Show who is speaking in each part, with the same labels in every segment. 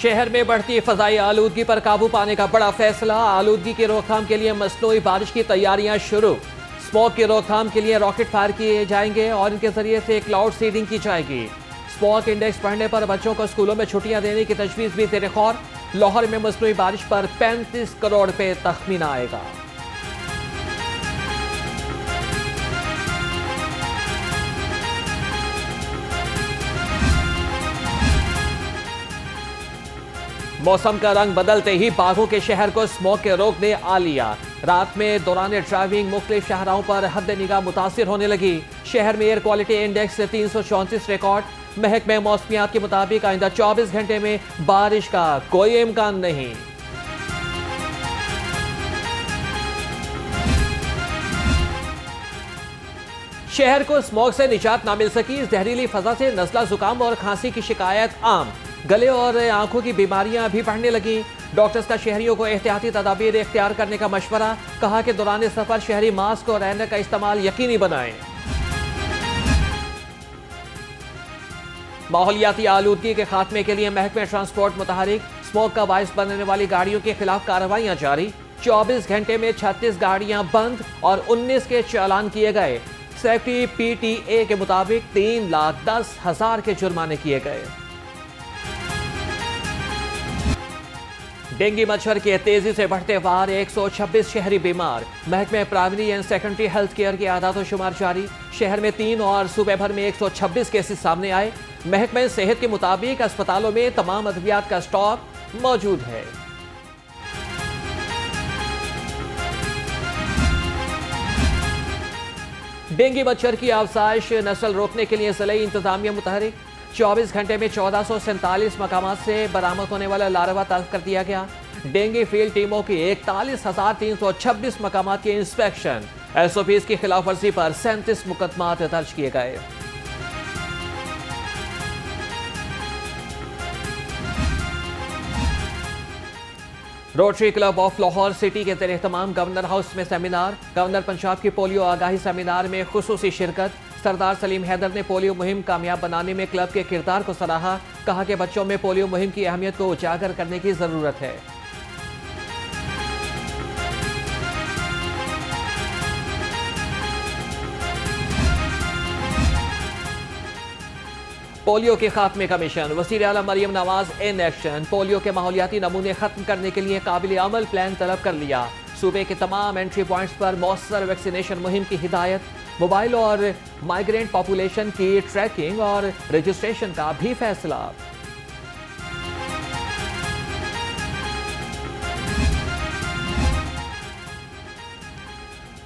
Speaker 1: शहर में बढ़ती फजाई आलूदगी पर काबू पाने का बड़ा फैसला। आलूदगी की रोकथाम के लिए मसनूई बारिश की तैयारियां शुरू। स्मॉग की रोकथाम के लिए रॉकेट फायर किए जाएंगे और इनके जरिए से क्लाउड सीडिंग की जाएगी। स्मॉग इंडेक्स बढ़ने पर बच्चों को स्कूलों में छुट्टियां देने की तजवीज भी ज़ेर गौर। लाहौर में मसनूई बारिश पर 35 करोड़ रुपए तखमीना आएगा। मौसम का रंग बदलते ही बाघों के शहर को स्मॉग के रोक ने आ लिया। रात में दौरान ड्राइविंग मुख्तलिफ शाहराहों पर हद निगाह मुतासिर होने लगी। शहर में एयर क्वालिटी इंडेक्स से 334 रिकॉर्ड। महकमे मौसमियात के मुताबिक आइंदा 24 घंटे में बारिश का कोई इम्कान नहीं। शहर को स्मॉग से निजात ना मिल सकी। जहरीली फजा से नज़ला जुकाम और खांसी की शिकायत आम। गले और आंखों की बीमारियां भी बढ़ने लगी। डॉक्टर्स का शहरियों को एहतियाती तदाबीर इख्तियार करने का मशवरा। कहा कि दौरान सफर शहरी मास्क और ऐनक का इस्तेमाल यकीनी बनाएं। माहौलियाती आलूदगी के खात्मे के लिए महकमे ट्रांसपोर्ट मुतहरिक। स्मोक का बायस बनने वाली गाड़ियों के खिलाफ कार्रवाइयां जारी। 24 घंटे में 36 गाड़ियां बंद और 19 के चालान किए गए। सेफ्टी PTA के मुताबिक 3,10,000 के जुर्माने किए गए। डेंगू मच्छर के तेजी से बढ़ते वार, 126 शहरी बीमार। महकमे primary and secondary health care की आदाद शुमार जारी। शहर में 3 और सूबे भर में 126 केसेस सामने आए। महकमे सेहत के मुताबिक अस्पतालों में तमाम अद्वियात का स्टॉक मौजूद है। डेंगू मच्छर की अफजाइश नस्ल रोकने के लिए ज़िले इंतजामिया मुतहरिक। 24 घंटे में 1447 मकामात से बरामद होने वाला लार्वा तल्फ कर दिया गया। डेंगू फील्ड टीमों की 41,326 मकामात की इंस्पेक्शन। SOPs की खिलाफ वर्जी पर 37 मुकदमात दर्ज किए गए। Rotary club of Lahore city के ज़ेर एहतमाम गवर्नर हाउस में सेमिनार। गवर्नर पंजाब की पोलियो आगाही सेमिनार में खुसूसी शिरकत। सरदार सलीम हैदर ने पोलियो मुहिम कामयाब बनाने में क्लब के किरदार को सराहा। कहा कि बच्चों में पोलियो मुहिम की अहमियत को उजागर करने की जरूरत है। पोलियो के खात्मे का मिशन, वज़ीर आला Maryam Nawaz in action. Polio के माहौलियाती नमूने खत्म करने के लिए काबिल अमल प्लान तलब कर लिया। सूबे के तमाम एंट्री पॉइंट्स पर मौसर वैक्सीनेशन मुहिम की हिदायत। मोबाइल और माइग्रेंट पॉपुलेशन की ट्रैकिंग और रजिस्ट्रेशन का भी फैसला।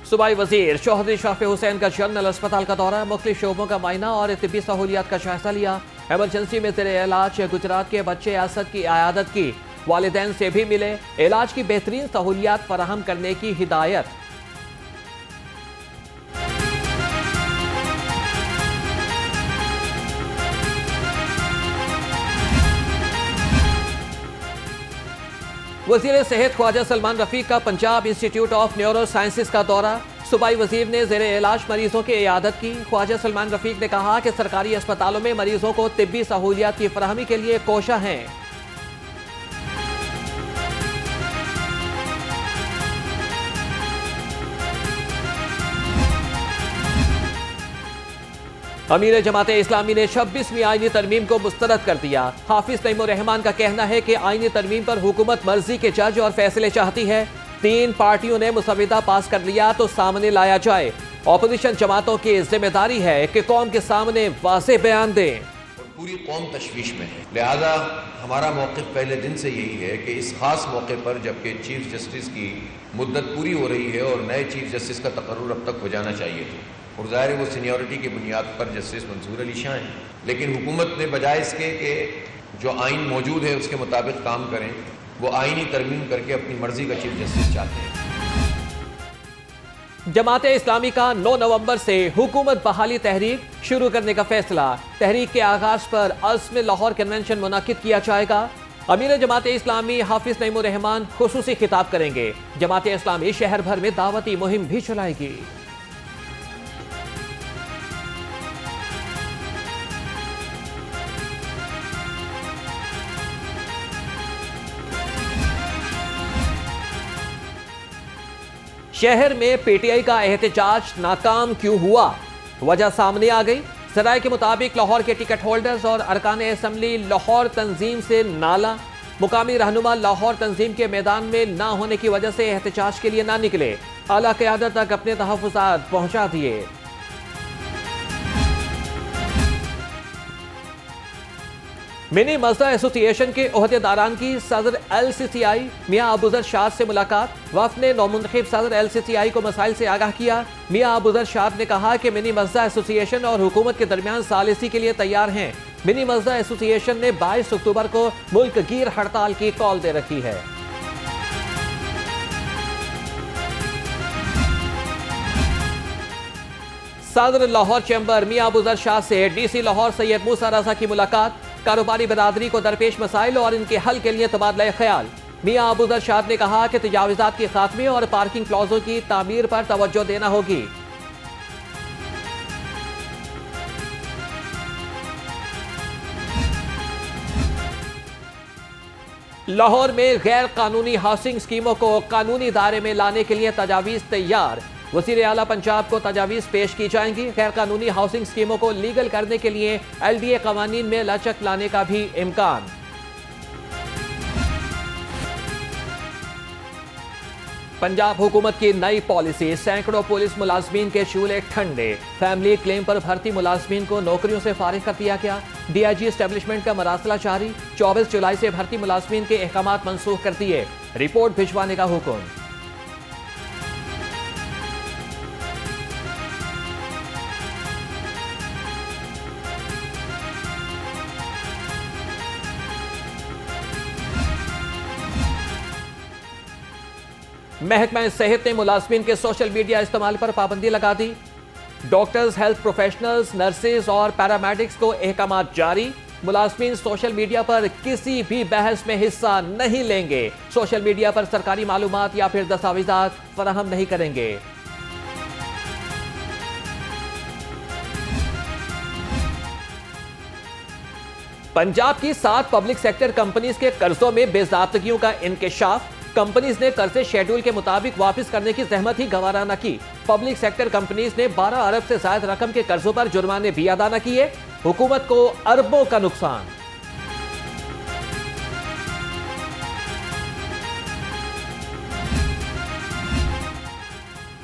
Speaker 1: सूबाई वजीर चौधरी शाफी हुसैन का जनरल अस्पताल का दौरा। मुख्तलिफ शोबों का मायना और तिब्बी सहूलियात का जायजा लिया। एमरजेंसी में ज़ेरे इलाज गुजरात के बच्चे असद की आयादत की। वालिदैन से भी मिले। इलाज की बेहतरीन सहूलियात फराहम करने की हिदायत। वज़ीर सेहत ख्वाजा सलमान रफीक का Punjab institute of neuro sciences का दौरा। सूबाई वजीर ने ज़ेरे इलाज मरीजों की इयादत की। ख्वाजा सलमान रफीक ने कहा कि सरकारी अस्पतालों में मरीजों को तिब्बी सहूलियात की फराहमी के लिए कोशा हैं। अमीर जमाते इस्लामी ने 26वीं आईनी तरमीम को मुस्तरद कर दिया। हाफिज नईमुर रहमान का कहना है कि आईनी तरमीम पर हुकूमत मर्जी के जज और फैसले चाहती है। 3 पार्टियों ने मुसविदा पास कर लिया तो सामने लाया जाए। ऑपोजिशन जमातों की जिम्मेदारी है कि कौम के सामने वाज़ेह बयान दें।
Speaker 2: पूरी कौम तशवीश में है, लिहाजा हमारा मौक़िफ़ पहले दिन से यही है कि इस खास मौके पर जबकि चीफ जस्टिस की मुद्दत पूरी हो रही है और नए चीफ जस्टिस का तकर्रुर अब तक हो जाना चाहिए था और ज़ाहिर है वो सीनियरिटी की बुनियाद पर जस्टिस मंसूर अली शाह हैं, लेकिन हुकूमत ने बजाय इसके कि जो आइन मौजूद है उसके मुताबिक काम करें, वो आइनी तरमीम करके अपनी मर्जी का चीफ जस्टिस चाहते हैं।
Speaker 1: जमात इस्लामी का 9 नवंबर से हुकूमत बहाली तहरीक शुरू करने का फैसला। तहरीक के आगाज पर अज़्म लाहौर कन्वेंशन मुनाकिद किया जाएगा। अमीर जमात इस्लामी हाफिज नईमुर रहमान खुसूसी खिताब करेंगे। जमात इस्लामी शहर भर में दावती मुहिम भी चलाएगी। शहर में पीटीआई का एहतजाज नाकाम क्यों हुआ, वजह सामने आ गई। सराय के मुताबिक लाहौर के टिकट होल्डर्स और अरकान असेंबली लाहौर तंजीम से नाला। मुकामी रहनुमा लाहौर तंजीम के मैदान में ना होने की वजह से एहतजाज के लिए ना निकले, आला क़यादत तक अपने तहफ़्फ़ुज़ात पहुंचा दिए। मिनी मज़दा एसोसिएशन के ओहदेदारान की सदर LCCI मियां अबूजर शाद से मुलाकात। वफ़द ने नौमुंतखब सदर LCCI को मसाइल से आगाह किया। मियां अबूजर शाद ने कहा कि मिनी मज़दा एसोसिएशन और हुकूमत के दरमियान सालिसी के लिए तैयार हैं। मिनी मज़दा एसोसिएशन ने 22 अक्टूबर को मुल्क गिर हड़ताल की कॉल दे रखी है। सदर लाहौर चैम्बर मियां अबूजर शाद से DC लाहौर सैयद मूसा रज़ा की मुलाकात। कारोबारी बरादरी को दरपेश मसाइल और इनके हल के लिए तबादला ख्याल। मियां अबूजर शाद ने कहा कि तजावुज़ात के खात्मे और पार्किंग प्लाजों की तामीर पर तवज्जो देना होगी। लाहौर में गैर कानूनी हाउसिंग स्कीमों को कानूनी दायरे में लाने के लिए तजावीज़ तैयार। वज़ीर आला पंजाब को तजावीज़ पेश की जाएंगी। गैर कानूनी हाउसिंग स्कीमों को लीगल करने के लिए LDA कवानीन में लचक लाने का भी इम्कान। पंजाब हुकूमत की नई पॉलिसी, सैकड़ों पुलिस मुलाजमीन के चूल्हे ठंडे। फैमिली क्लेम पर भर्ती मुलाजमीन को नौकरियों से फारिग कर दिया गया। DIG एस्टेब्लिशमेंट का मरासला जारी। 24 जुलाई से भर्ती मुलाजमीन के अहकामात मनसूख कर दिए। रिपोर्ट भिजवाने का हुक्म। महकमा सेहत ने मुलाजमीन के सोशल मीडिया इस्तेमाल पर पाबंदी लगा दी। डॉक्टर्स, हेल्थ प्रोफेशनल्स, नर्सेज और पैरामेडिक्स को अहकामात जारी। मुलाजमीन सोशल मीडिया पर किसी भी बहस में हिस्सा नहीं लेंगे। सोशल मीडिया पर सरकारी मालूमात या फिर दस्तावेजात फराहम नहीं करेंगे। पंजाब की 7 पब्लिक सेक्टर कंपनीज के कर्जों में बेज़ाब्तगियों का इंकशाफ। कंपनीज ने कर्जे शेड्यूल के मुताबिक वापस करने की जहमत ही गवारा न की। पब्लिक सेक्टर कंपनीज ने 12 अरब से ज्यादा रकम के कर्जों पर जुर्माने भी अदा न किए। हुकूमत को अरबों का नुकसान।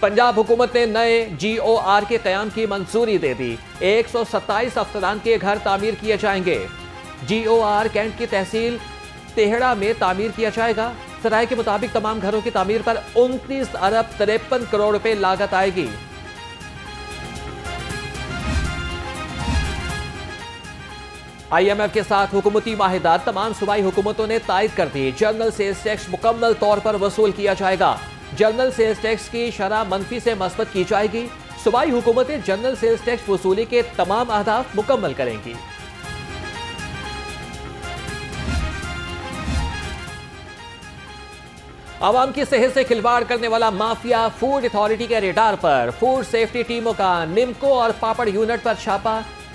Speaker 1: पंजाब हुकूमत ने नए GOR के कयाम की मंजूरी दे दी। 127 अफसरान के घर तामीर किए जाएंगे। GOR कैंट की तहसील तेहड़ा में तामीर किया जाएगा। सराय के मुताबिक तमाम घरों की तामीर पर 29 अरब 53 करोड़ रुपए लागत आएगी। IMF के साथ हुकूमती माहिदात तमाम सूबाई हुकूमतों ने तायद कर दी। जनरल सेल्स टैक्स मुकम्मल तौर पर वसूल किया जाएगा। जनरल सेल्स टैक्स की शरह मनफी से मस्बत की जाएगी। सूबाई हुकूमतें जनरल सेल्स टैक्स वसूली के तमाम अहदाफ मुकम्मल करेंगी। आवाम की सेहत से खिलवाड़ करने वाला माफिया फूड अथॉरिटी के रेडार पर। फूड सेफ्टी टीमों का निम्को और पापड़ यूनिट पर छापा।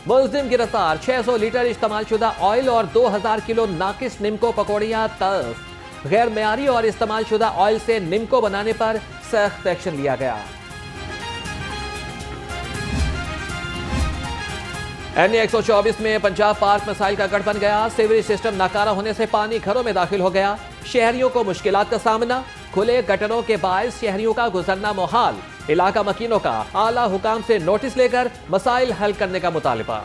Speaker 1: मुलजिम गिरफ्तार। 600 लीटर इस्तेमालशुदा ऑयल और 2000 किलो नाकिस निम्को पकौड़ियां तल्फ। गैर मेयारी और इस्तेमालशुदा ऑयल से निम्को बनाने पर सख्त एक्शन लिया गया। NA 124 में पंजाब पार्क मसाइल का गढ़ बन गया। सीवरेज सिस्टम नाकारा होने से पानी घरों में दाखिल हो गया। शहरियों को मुश्किलात का सामना। खुले गटरों के बायस शहरियों का गुजरना मुहाल। इलाका मकीनों का आला हुकाम से नोटिस लेकर मसाइल हल करने का मुतालबा।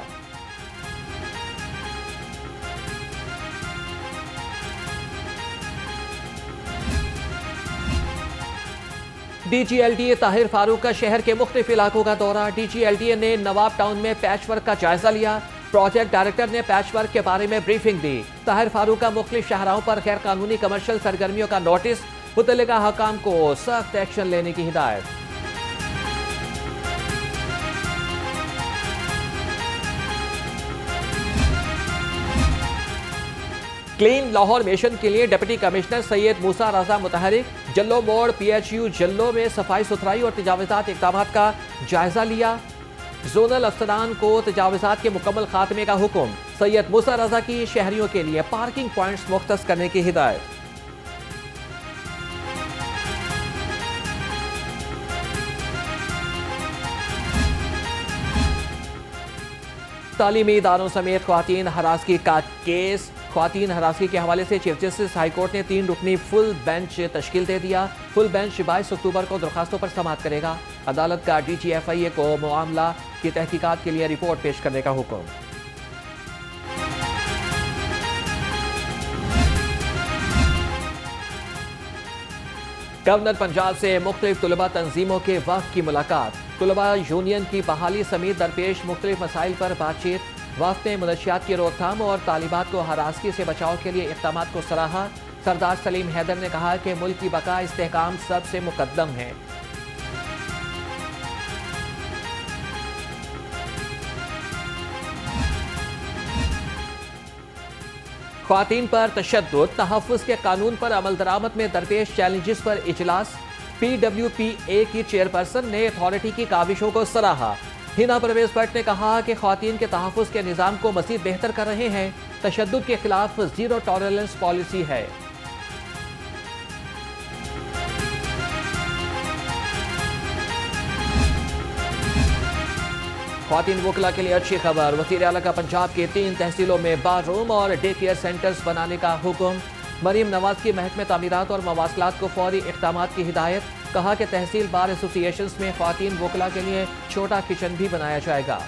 Speaker 1: DG LDA ताहिर फारूक का शहर के मुख्तलिफ इलाकों का दौरा। DG LDA ने नवाब टाउन में पैच वर्क का जायजा लिया। प्रोजेक्ट डायरेक्टर ने पैच वर्क के बारे में ब्रीफिंग दी। ताहिर फारूक का मुख्तलिफ शहरों पर गैर कानूनी कमर्शियल सरगर्मियों का नोटिस। मुतल्लिका हकाम को सख्त एक्शन लेने की हिदायत। क्लीन लाहौर मिशन के लिए डिप्टी कमिश्नर सैयद मूसा रज़ा मुतहरिक। जल्लो मोड़ PHU जल्लो में सफाई सुथराई और तजावुज़ात इक़दामात का जायजा लिया। जोनल अफसरान को तजावुज़ात के मुकम्मल खात्मे का हुक्म। सैयद मूसा रज़ा की शहरियों के लिए पार्किंग पॉइंट्स मुख्तस करने की हिदायत। तालीमी इदारों समेत ख्वातीन हरासगी का केस। ख्वातीन हरासगी के हवाले से चीफ जस्टिस हाईकोर्ट ने 3 रुकनी फुल बेंच तश्कील दे दिया। फुल बेंच 22 अक्टूबर को दरखास्तों पर समाअत करेगा। अदालत का DGFIA को मामला की तहकीकात के लिए रिपोर्ट पेश करने का हुक्म। गवर्नर पंजाब से मुख्तलिफ तुलबा तंजीमों के वफ़द की मुलाकात। तुलबा यूनियन की बहाली समेत दरपेश मुख्तलिफ मसाइल पर बातचीत। वफ़द ने मनशियात की रोकथाम और तालिबात को हरासगी से बचाव के लिए इक़दाम को सराहा। सरदार सलीम हैदर ने कहा कि मुल्क की बका इस्तेहकाम सबसे मुकद्दम है। ख्वातीन पर तशद्दुद, तहफ़्फ़ुज़ के कानून पर अमल दरामद में दरपेश चैलेंजेस पर इजलास। PWPA की चेयरपर्सन ने अथॉरिटी की काविशों को सराहा। हिना परवेज भट्ट ने कहा कि ख्वातीन के तहफ़्फ़ुज़ के निज़ाम को मज़ीद बेहतर कर रहे हैं। तशद्दुद के खिलाफ ज़ीरो टॉलरेंस पॉलिसी है। ख्वातीन वकला के लिए अच्छी खबर। वज़ीर आला का पंजाब के 3 तहसीलों में बाथरूम और डे केयर सेंटर्स बनाने का हुक्म। मरीम नवाज की महकमे तामीरात और मवासलात को फौरी इक़दाम की हिदायत। कहा कि तहसील बार एसोसिएशंस में ख्वातीन वकला के लिए छोटा किचन भी बनाया जाएगा।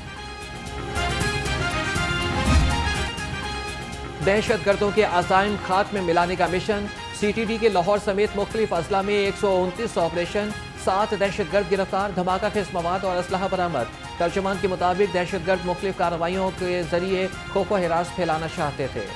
Speaker 1: दहशत गर्दों के अज़ाइम खात्मे मिलाने का मिशन। CTD के लाहौर समेत मुख्तलिफ अजला में 129 ऑपरेशन। 7 दहशतगर्द गिरफ्तार। धमाका खेज मवाद और असलहा बरामद। तर्जुमान के मुताबिक दहशतगर्द मुख्तलिफ कार्रवाइयों के जरिए खौफ व हिरास फैलाना चाहते थे।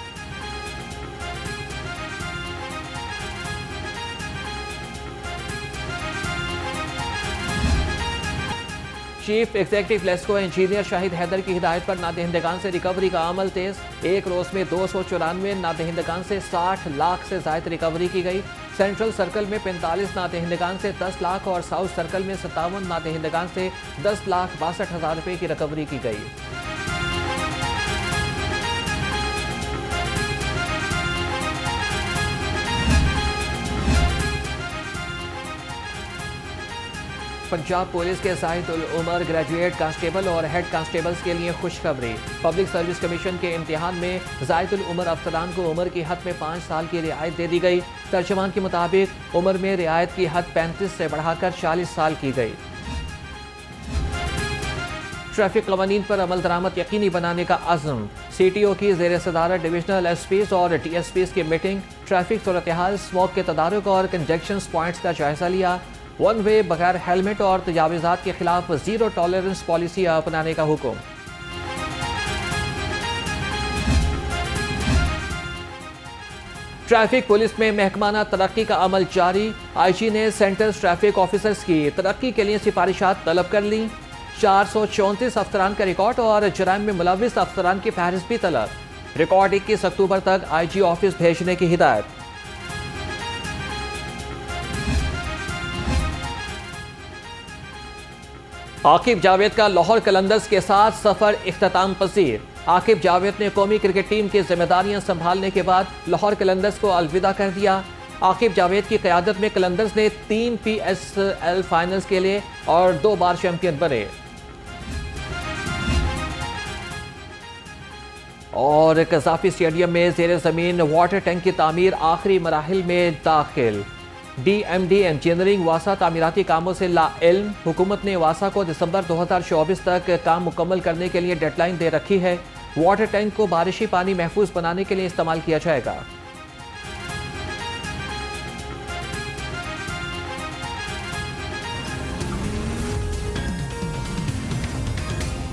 Speaker 1: Chief executive LESCO engineer Shahid Haider की हिदायत पर नादहिंदगान से रिकवरी का अमल तेज। एक रोज में 294 नादहिंदगान से 60 लाख से ज्यादा रिकवरी की गई। सेंट्रल सर्कल में 45 नादहिंदगान से 10 लाख और साउथ सर्कल में 57 नादहिंदगान से 10,62,000 रुपए की रिकवरी की गई। पंजाब पुलिस के जाहिद उल उमर ग्रेजुएट कांस्टेबल और हेड कांस्टेबल्स के लिए खुशखबरी। पब्लिक सर्विस कमीशन के इम्तिहान में जाहिद उल उमर अफसरान को उम्र की हद में 5 साल की रियायत दे दी गई। तर्जुमान के मुताबिक उम्र में रियायत की हद 35 से बढ़ाकर 40 साल की गई। ट्रैफिक कवानीन पर अमल दरामद यकीनी बनाने का अज़्म। CTO की ज़ेर सदारत डिविजनल SPs और DSPs की मीटिंग। ट्रैफिक सूरत हाल, स्मोक के तदारुक और कंजक्शन पॉइंट्स का जायजा लिया। वन वे, बगैर हेलमेट और तजावीज़ात के खिलाफ ज़ीरो टॉलरेंस पॉलिसी अपनाने का हुक्म। ट्रैफिक पुलिस में महकमाना तरक्की का अमल जारी। IG ने सेंट्रल ट्रैफिक ऑफिसर्स की तरक्की के लिए सिफारिशात तलब कर ली। 434 अफसरान का रिकॉर्ड और जराइम में मुलविस अफसरान की फहरिस्त भी तलब। रिकॉर्ड 21 अक्टूबर तक IG ऑफिस भेजने की हिदायत। आकिब जावेद का लाहौर कलंदर्स के साथ सफर इख्तिताम पजीर। आकिब जावेद ने कौमी क्रिकेट टीम की जिम्मेदारियां संभालने के बाद लाहौर कलंदर्स को अलविदा कर दिया। आकिब जावेद की क़यादत में कलंदर्स ने 3 PSL फाइनल्स के लिए और 2 बार चैंपियन बने। और कज़ाफी स्टेडियम में ज़ेर ज़मीन वाटर टैंक की तामीर आखिरी मराहिल में दाखिल। DMD इंजीनियरिंग वासा तामीराती कामों से लाइल्म। हुकूमत ने वासा को दिसंबर 2024 तक काम मुकम्मल करने के लिए डेडलाइन दे रखी है। वाटर टैंक को बारिशी पानी महफूज बनाने के लिए इस्तेमाल किया जाएगा।